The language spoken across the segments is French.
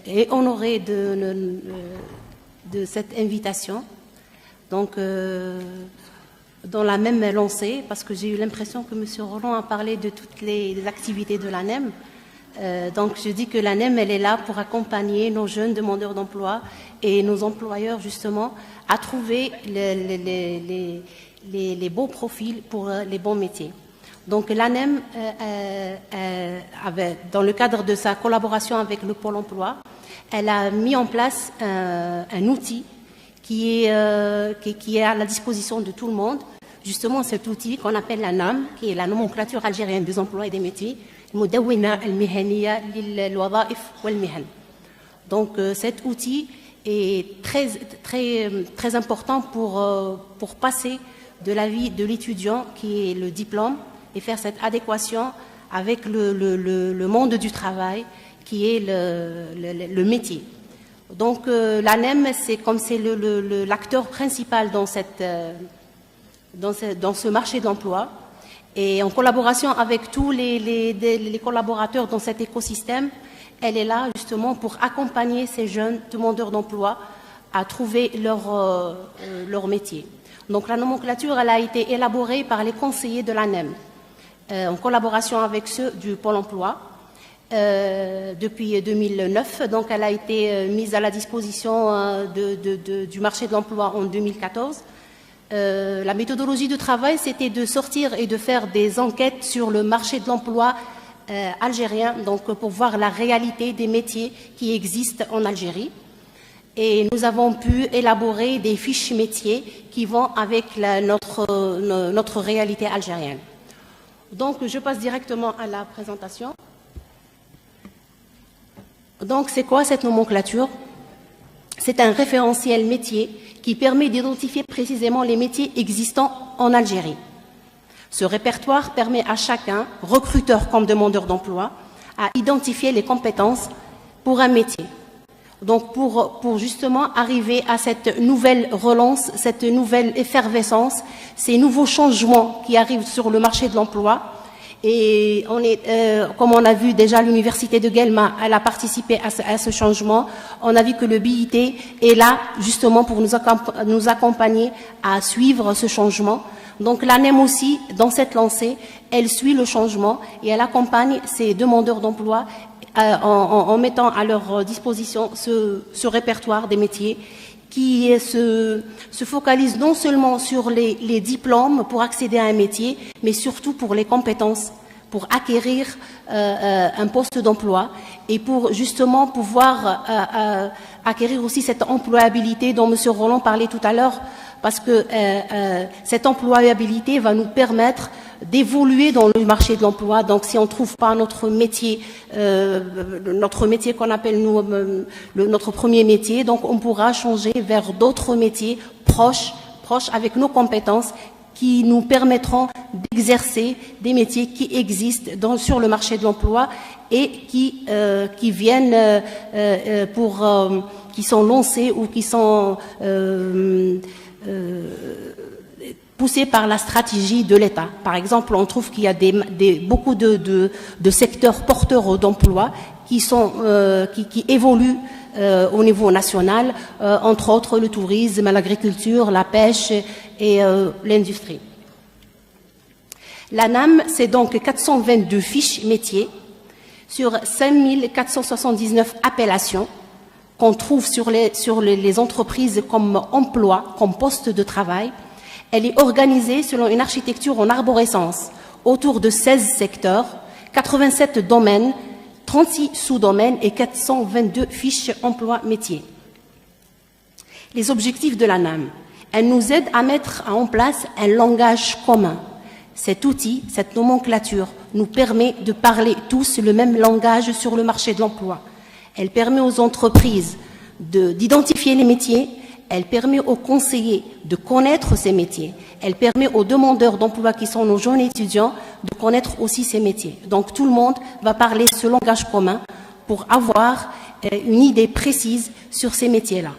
et honorée de cette invitation. Donc, dans la même lancée, parce que j'ai eu l'impression que M. Roland a parlé de toutes les activités de l'ANEM. Donc, je dis que l'ANEM, elle est là pour accompagner nos jeunes demandeurs d'emploi et nos employeurs, justement, à trouver les bons profils pour les bons métiers. Donc, l'ANEM, dans le cadre de sa collaboration avec le Pôle emploi, elle a mis en place un outil qui est à la disposition de tout le monde. Justement, cet outil qu'on appelle la NAM, qui est la nomenclature algérienne des emplois et des métiers, donc cet outil est très important pour passer de la vie de l'étudiant, qui est le diplôme, et faire cette adéquation avec le monde du travail, qui est le métier. Donc l'ANEM, c'est l'acteur principal dans ce marché de l'emploi, et en collaboration avec tous les collaborateurs dans cet écosystème, elle est là justement pour accompagner ces jeunes demandeurs d'emploi à trouver leur métier. Donc la nomenclature, elle a été élaborée par les conseillers de l'ANEM, en collaboration avec ceux du Pôle emploi, depuis 2009. Donc elle a été mise à la disposition du marché de l'emploi en 2014. La méthodologie de travail, c'était de sortir et de faire des enquêtes sur le marché de l'emploi algérien, donc pour voir la réalité des métiers qui existent en Algérie. Et nous avons pu élaborer des fiches métiers qui vont avec notre réalité algérienne. Donc, je passe directement à la présentation. Donc, c'est quoi cette nomenclature? C'est un référentiel métier qui permet d'identifier précisément les métiers existants en Algérie. Ce répertoire permet à chacun, recruteur comme demandeur d'emploi, à identifier les compétences pour un métier. Donc pour justement arriver à cette nouvelle relance, cette nouvelle effervescence, ces nouveaux changements qui arrivent sur le marché de l'emploi. Et comme on a vu déjà, l'université de Guelma, elle a participé à ce changement. On a vu que le BIT est là justement pour nous accompagner à suivre ce changement. Donc l'ANEM aussi, dans cette lancée, elle suit le changement et elle accompagne ces demandeurs d'emploi en mettant à leur disposition ce répertoire des métiers qui se focalise non seulement sur les diplômes pour accéder à un métier, mais surtout pour les compétences, pour acquérir un poste d'emploi et pour justement pouvoir acquérir aussi cette employabilité dont M. Roland parlait tout à l'heure, parce que cette employabilité va nous permettre d'évoluer dans le marché de l'emploi. Donc si on ne trouve pas notre métier qu'on appelle nous notre premier métier, donc on pourra changer vers d'autres métiers proches avec nos compétences qui nous permettront d'exercer des métiers qui existent sur le marché de l'emploi et qui viennent qui sont lancés ou qui sont poussés par la stratégie de l'État. Par exemple, on trouve qu'il y a beaucoup de secteurs porteurs d'emploi qui évoluent au niveau national, entre autres le tourisme, l'agriculture, la pêche et l'industrie. L'ANAM, c'est donc 422 fiches métiers sur 5479 appellations qu'on trouve sur les entreprises comme emploi, comme poste de travail. Elle est organisée selon une architecture en arborescence autour de 16 secteurs, 87 domaines, 36 sous-domaines et 422 fiches emploi métiers. Les objectifs de l'ANAM, elle nous aide à mettre en place un langage commun. Cet outil, cette nomenclature, nous permet de parler tous le même langage sur le marché de l'emploi. Elle permet aux entreprises d'identifier les métiers, elle permet aux conseillers de connaître ces métiers, elle permet aux demandeurs d'emploi qui sont nos jeunes étudiants de connaître aussi ces métiers. Donc tout le monde va parler ce langage commun pour avoir une idée précise sur ces métiers-là.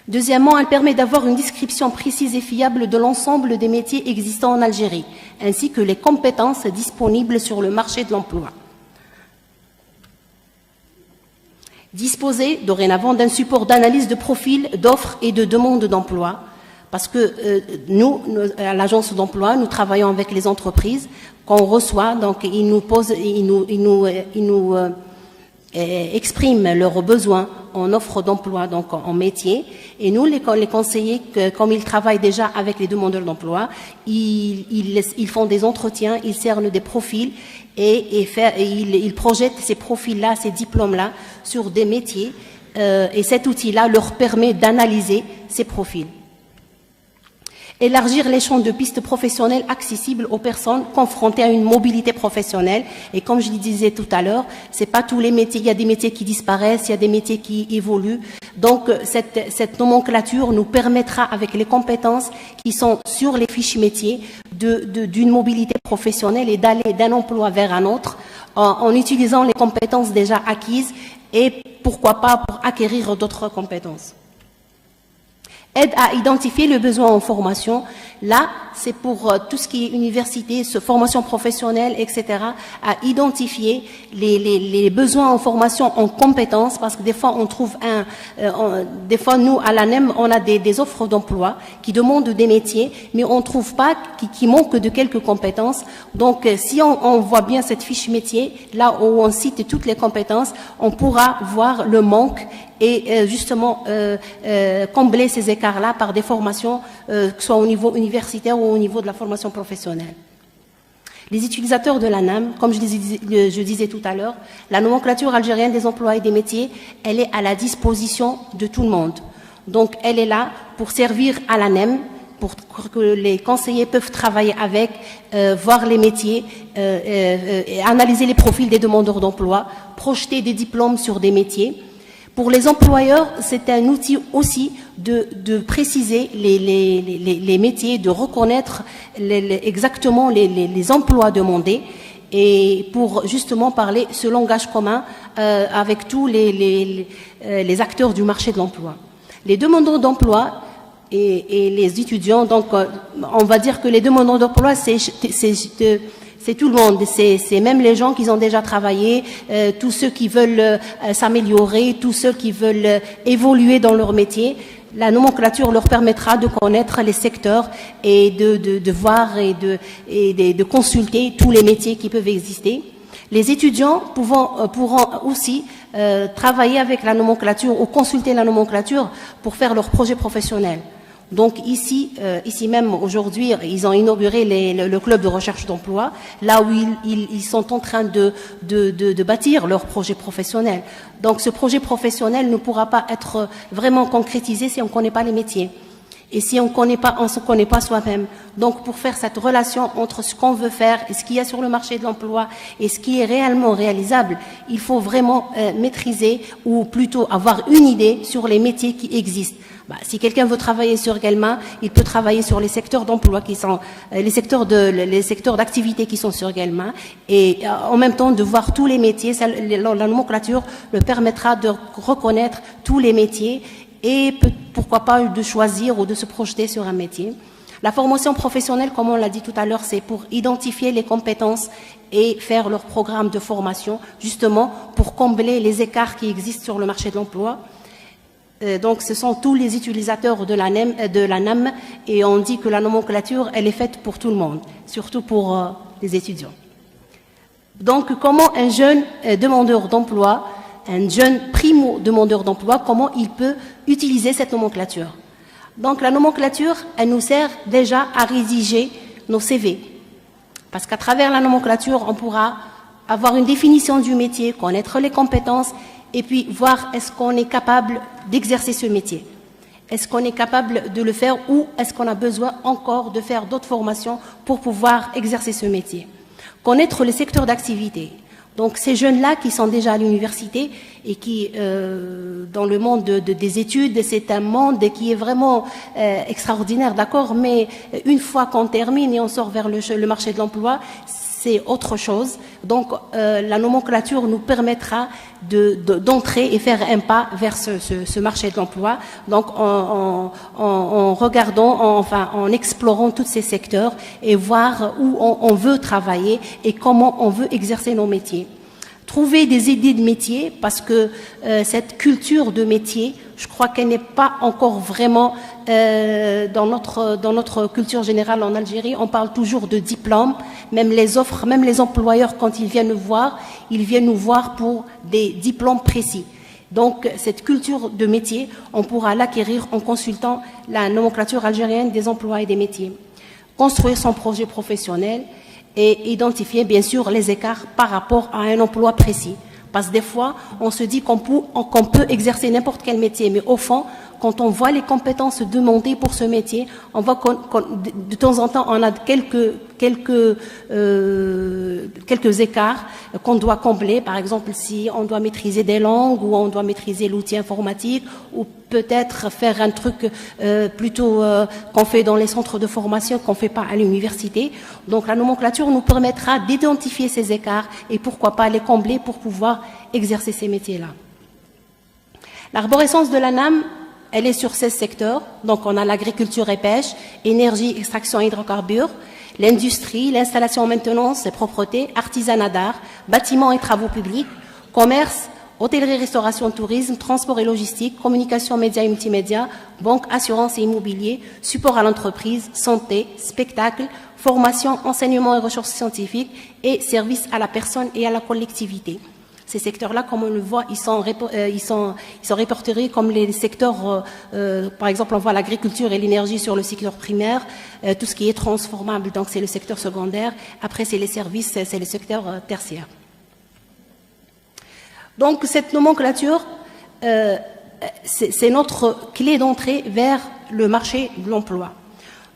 Deuxièmement, elle permet d'avoir une description précise et fiable de l'ensemble des métiers existants en Algérie, ainsi que les compétences disponibles sur le marché de l'emploi. Disposer dorénavant d'un support d'analyse de profil, d'offres et de demandes d'emploi, parce que nous, à l'agence d'emploi, nous travaillons avec les entreprises qu'on reçoit, donc ils nous posent, expriment leurs besoins en offre d'emploi, donc en métier. Et nous, les conseillers, comme ils travaillent déjà avec les demandeurs d'emploi, ils font des entretiens, ils cernent des profils et ils projettent ces profils-là, ces diplômes-là sur des métiers. Et cet outil-là leur permet d'analyser ces profils. Élargir les champs de pistes professionnelles accessibles aux personnes confrontées à une mobilité professionnelle. Et comme je le disais tout à l'heure, c'est pas tous les métiers. Il y a des métiers qui disparaissent, il y a des métiers qui évoluent. Donc, cette nomenclature nous permettra, avec les compétences qui sont sur les fiches métiers, d'une mobilité professionnelle et d'aller d'un emploi vers un autre, en utilisant les compétences déjà acquises et pourquoi pas pour acquérir d'autres compétences. Aide à identifier le besoin en formation. Là, c'est pour tout ce qui est université, formation professionnelle, etc., à identifier les besoins en formation, en compétences, parce que des fois, on trouve des fois, nous, à l'ANEM, on a des offres d'emploi qui demandent des métiers, mais on trouve pas, qui manquent de quelques compétences. Donc, si on voit bien cette fiche métier, là où on cite toutes les compétences, on pourra voir le manque et justement combler ces écarts-là par des formations, que ce soit au niveau universitaire ou au niveau de la formation professionnelle. Les utilisateurs de l'ANAM, comme je disais tout à l'heure, la nomenclature algérienne des emplois et des métiers, elle est à la disposition de tout le monde. Donc, elle est là pour servir à l'ANEM, pour que les conseillers peuvent travailler avec, voir les métiers, analyser les profils des demandeurs d'emploi, projeter des diplômes sur des métiers. Pour les employeurs, c'est un outil aussi de préciser les métiers, de reconnaître exactement les emplois demandés et pour justement parler ce langage commun avec tous les acteurs du marché de l'emploi. Les demandeurs d'emploi et les étudiants, donc on va dire que les demandeurs d'emploi, c'est tout le monde, c'est même les gens qui ont déjà travaillé, tous ceux qui veulent s'améliorer, tous ceux qui veulent évoluer dans leur métier. La nomenclature leur permettra de connaître les secteurs et de voir et de consulter tous les métiers qui peuvent exister. Les étudiants pourront aussi travailler avec la nomenclature ou consulter la nomenclature pour faire leur projet professionnel. Donc ici même aujourd'hui, ils ont inauguré le club de recherche d'emploi, là où ils sont en train de bâtir leur projet professionnel. Donc ce projet professionnel ne pourra pas être vraiment concrétisé si on ne connaît pas les métiers. Et si on ne se connaît pas soi-même. Donc, pour faire cette relation entre ce qu'on veut faire et ce qu'il y a sur le marché de l'emploi et ce qui est réellement réalisable, il faut vraiment maîtriser ou plutôt avoir une idée sur les métiers qui existent. Si quelqu'un veut travailler sur Guelma, il peut travailler sur les secteurs d'emploi qui sont les secteurs d'activité qui sont sur Guelma et en même temps de voir tous les métiers. La nomenclature le permettra de reconnaître tous les métiers et pourquoi pas de choisir ou de se projeter sur un métier. La formation professionnelle, comme on l'a dit tout à l'heure, c'est pour identifier les compétences et faire leur programme de formation, justement pour combler les écarts qui existent sur le marché de l'emploi. Donc, ce sont tous les utilisateurs de l'ANAM et on dit que la nomenclature, elle est faite pour tout le monde, surtout pour les étudiants. Donc, comment un jeune demandeur d'emploi, un jeune primo-demandeur d'emploi, comment il peut utiliser cette nomenclature? Donc, la nomenclature, elle nous sert déjà à rédiger nos CV. Parce qu'à travers la nomenclature, on pourra avoir une définition du métier, connaître les compétences et puis voir est-ce qu'on est capable d'exercer ce métier. Est-ce qu'on est capable de le faire ou est-ce qu'on a besoin encore de faire d'autres formations pour pouvoir exercer ce métier. Connaître les secteurs d'activité. Donc ces jeunes-là qui sont déjà à l'université et qui, dans le monde des études, c'est un monde qui est vraiment extraordinaire, d'accord, mais une fois qu'on termine et on sort vers le marché de l'emploi, c'est autre chose. Donc la nomenclature nous permettra d'entrer et faire un pas vers ce marché de l'emploi. Donc en regardant, en explorant tous ces secteurs et voir où on veut travailler et comment on veut exercer nos métiers. trouver des idées de métier, parce que cette culture de métier, je crois qu'elle n'est pas encore vraiment dans notre culture générale en Algérie. On parle toujours de diplôme, même les offres, même les employeurs, quand ils viennent nous voir pour des diplômes précis. Donc, cette culture de métier, on pourra l'acquérir en consultant la nomenclature algérienne des emplois et des métiers. Construire son projet professionnel et identifier, bien sûr, les écarts par rapport à un emploi précis. Parce que des fois, on se dit qu'on peut exercer n'importe quel métier, mais au fond, quand on voit les compétences demandées pour ce métier, on voit de temps en temps, on a quelques écarts qu'on doit combler. Par exemple, si on doit maîtriser des langues ou on doit maîtriser l'outil informatique ou peut-être faire un truc plutôt qu'on fait dans les centres de formation, qu'on fait pas à l'université. Donc la nomenclature nous permettra d'identifier ces écarts et pourquoi pas les combler pour pouvoir exercer ces métiers-là. L'arborescence de l'ANAM, elle est sur 16 secteurs. Donc, on a l'agriculture et pêche, énergie, extraction et hydrocarbures, l'industrie, l'installation en maintenance et propreté, artisanat d'art, bâtiments et travaux publics, commerce, hôtellerie, restauration, tourisme, transport et logistique, communication, médias et multimédia, banque, assurance et immobilier, support à l'entreprise, santé, spectacle, formation, enseignement et recherche scientifique et services à la personne et à la collectivité. Ces secteurs-là, comme on le voit, ils sont répertoriés comme les secteurs, par exemple, on voit l'agriculture et l'énergie sur le secteur primaire, tout ce qui est transformable, donc c'est le secteur secondaire, après c'est les services, c'est le secteur tertiaire. Donc cette nomenclature, c'est notre clé d'entrée vers le marché de l'emploi.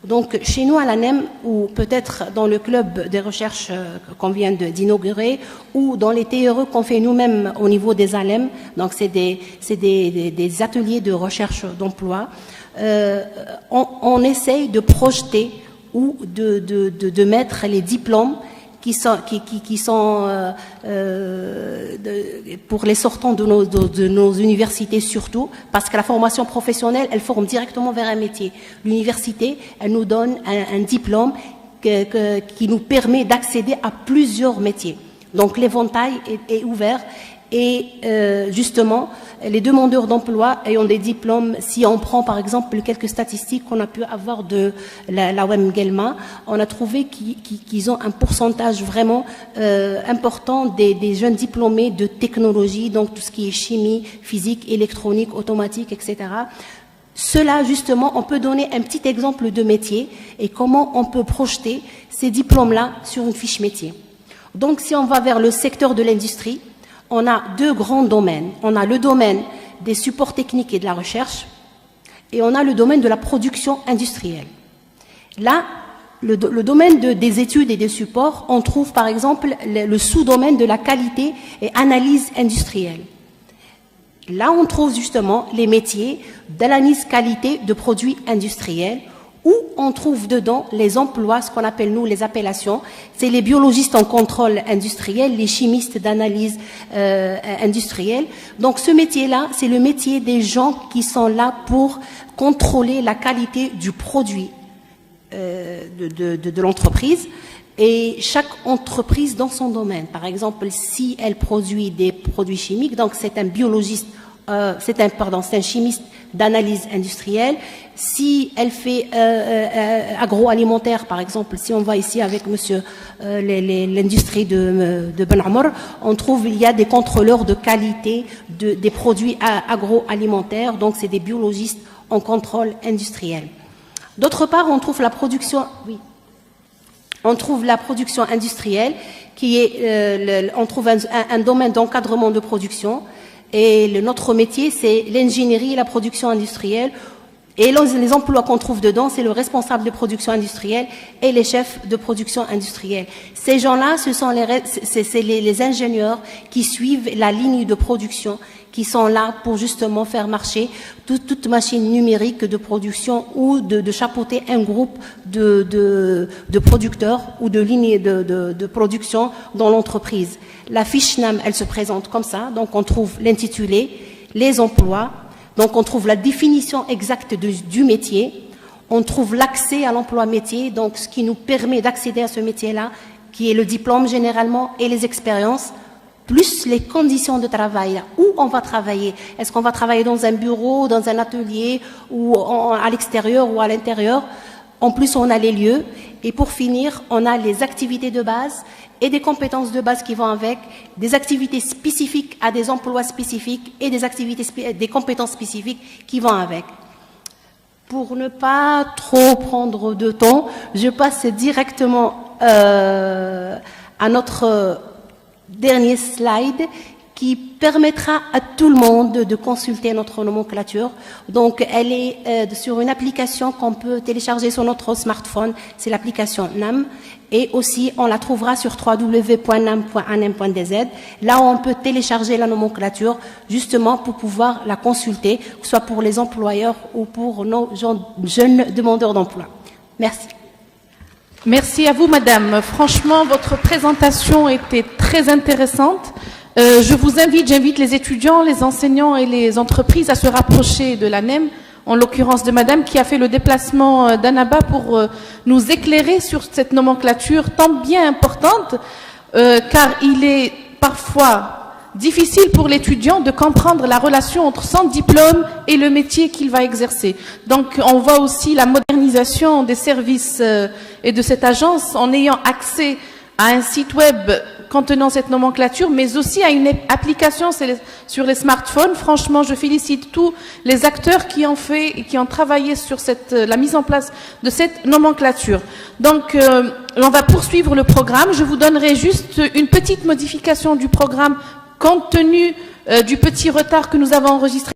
Donc, chez nous à l'ANEM, ou peut-être dans le club des recherches qu'on vient d'inaugurer, ou dans les TRE qu'on fait nous-mêmes au niveau des ALEM, donc c'est des ateliers de recherche d'emploi, on essaye de projeter ou de mettre les diplômes qui sont pour les sortants de nos universités surtout, parce que la formation professionnelle, elle forme directement vers un métier. L'université, elle nous donne un diplôme qui nous permet d'accéder à plusieurs métiers. Donc l'éventail est ouvert et justement, les demandeurs d'emploi ayant des diplômes, si on prend par exemple quelques statistiques qu'on a pu avoir de la WEM-GELMA, on a trouvé qu'ils ont un pourcentage vraiment important des jeunes diplômés de technologie, donc tout ce qui est chimie, physique, électronique, automatique, etc. Cela, justement, on peut donner un petit exemple de métier et comment on peut projeter ces diplômes-là sur une fiche métier. Donc, si on va vers le secteur de l'industrie, on a deux grands domaines. On a le domaine des supports techniques et de la recherche et on a le domaine de la production industrielle. Là, le domaine des études et des supports, on trouve par exemple le sous-domaine de la qualité et analyse industrielle. Là, on trouve justement les métiers d'analyse qualité de produits industriels où on trouve dedans les emplois, ce qu'on appelle nous les appellations, c'est les biologistes en contrôle industriel, les chimistes d'analyse industrielle. Donc ce métier-là, c'est le métier des gens qui sont là pour contrôler la qualité du produit de l'entreprise. Et chaque entreprise dans son domaine. Par exemple, si elle produit des produits chimiques, donc c'est un biologiste, c'est un chimiste d'analyse industrielle. Si elle fait agroalimentaire, par exemple, si on va ici avec monsieur l'industrie de Ben Amr, on trouve il y a des contrôleurs de qualité des produits agroalimentaires, donc c'est des biologistes en contrôle industriel. D'autre part, on trouve la production, oui. On trouve la production industrielle qui est, on trouve un domaine d'encadrement de production et notre métier c'est l'ingénierie et la production industrielle et les emplois qu'on trouve dedans c'est le responsable de production industrielle et les chefs de production industrielle. Ces gens-là, ce sont les ingénieurs qui suivent la ligne de production, qui sont là pour justement faire marcher toute machine numérique de production ou de chapeauter un groupe de producteurs ou de lignes de production dans l'entreprise. La fiche NAM, elle se présente comme ça, donc on trouve l'intitulé, les emplois, donc on trouve la définition exacte du métier, on trouve l'accès à l'emploi métier, donc ce qui nous permet d'accéder à ce métier-là, qui est le diplôme généralement et les expériences, plus les conditions de travail, où on va travailler. Est-ce qu'on va travailler dans un bureau, dans un atelier, ou à l'extérieur ou à l'intérieur? En plus, on a les lieux. Et pour finir, on a les activités de base et des compétences de base qui vont avec, des activités spécifiques à des emplois spécifiques et des compétences spécifiques qui vont avec. Pour ne pas trop prendre de temps, je passe directement à notre dernier slide qui permettra à tout le monde de consulter notre nomenclature. Donc, elle est sur une application qu'on peut télécharger sur notre smartphone, c'est l'application NAM. Et aussi, on la trouvera sur www.nam.anem.dz. Là, on peut télécharger la nomenclature, justement, pour pouvoir la consulter, que ce soit pour les employeurs ou pour nos jeunes demandeurs d'emploi. Merci. Merci à vous, madame. Franchement, votre présentation était très intéressante. J'invite les étudiants, les enseignants et les entreprises à se rapprocher de l'ANEM, en l'occurrence de madame qui a fait le déplacement d'Annaba pour nous éclairer sur cette nomenclature tant bien importante, car il est parfois difficile pour l'étudiant de comprendre la relation entre son diplôme et le métier qu'il va exercer. Donc on voit aussi la modernisation des services et de cette agence en ayant accès à un site web contenant cette nomenclature, mais aussi à une application sur les smartphones. Franchement, je félicite tous les acteurs qui ont travaillé sur la mise en place de cette nomenclature. Donc, on va poursuivre le programme. Je vous donnerai juste une petite modification du programme compte tenu du petit retard que nous avons enregistré.